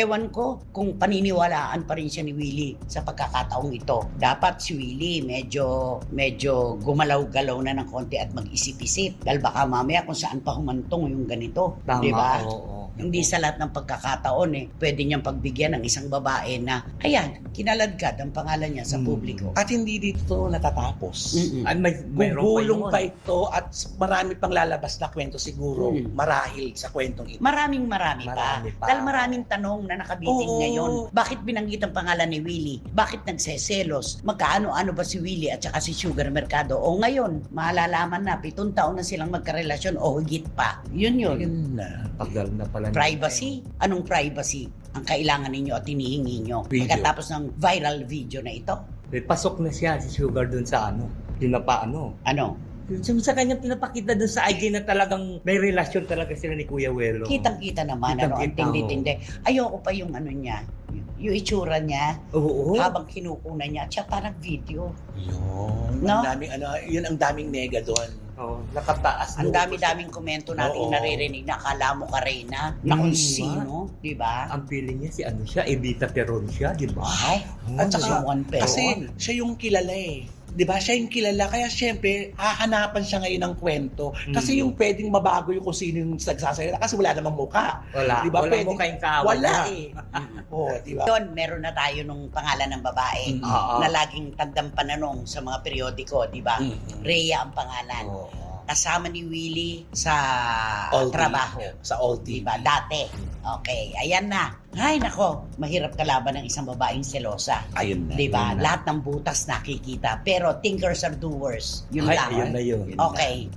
Ewan ko kung paniniwalaan pa rin siya ni Willie sa pagkakataong ito. Dapat si Willie medyo gumalaw-galaw na ng konti at mag-isip-isip. Dahil baka mamaya kung saan pa humantong yung ganito. Tama, diba? oo. Hindi sa lahat ng pagkakataon pwede niyang pagbigyan ng isang babae na, ayan, kinaladkad ang pangalan niya sa publiko. At hindi dito natatapos. Mm-mm. Ay, mayroon Gugulong pa pa yun. ito at marami pang lalabas na kwento siguro marahil sa kwentong ito. Marami Marami pa. pa. Dahil maraming tanong na nakabitin Oo. ngayon. Bakit binanggit ang pangalan ni Willie? Bakit nagseselos? Magkaano-ano ba si Willie at saka si Sugar Mercado? O ngayon, malalaman na, 7 taon na silang magkarelasyon o higit pa. Yun. Yun na. Tagal na pala. Privacy? Anong privacy ang kailangan ninyo at hinihingi nyo? Video. Pagkatapos ng viral video na ito? Pasok na siya si Sugar dun sa pinapaano. Ano? Sa kanya pinapakita dun sa IG na talagang may relasyon talaga sila ni Kuya Welo. Kitang-kita naman, ang Kitang-kita, tindi-tindi. Ayoko pa yung ano niya, yung itsura niya, Oo. habang kinukunan niya, at siya parang video. Yun. No? Ang daming, yun ang daming nega doon. Oh, nakataas. Ang dami-daming komento nating Oo. naririnig na akala mo Karena na kung sino, di ba? Ang feeling niya si ano siya, Evita Peron siya, di ba? Ay, At saka, Juan Peron. kasi siya yung kilala Di ba? Siya yung kilala. Kaya syempre, hahanapan siya ngayon ng kwento. Kasi yung pwedeng mabago yung kung sino yung nagsasalita. Kasi wala namang mukha. Wala. Di ba? Wala mo kayong kaaway. Wala Oo, di ba? Doon, meron na tayo nung pangalan ng babae Oo. na laging tagdang pananong sa mga periodiko, di ba? Rhea ang pangalan. Oo. Kasama ni Willie sa All trabaho. Sa all Di ba? Dati. Okay, ayan na. Ay, nako, mahirap kalaban ng isang babaeng selosa. Ayun na. Di ba? Yun na. Lahat ng butas nakikita. Pero thinkers are doers. Yun Ay, lang. ayun na yun. Okay.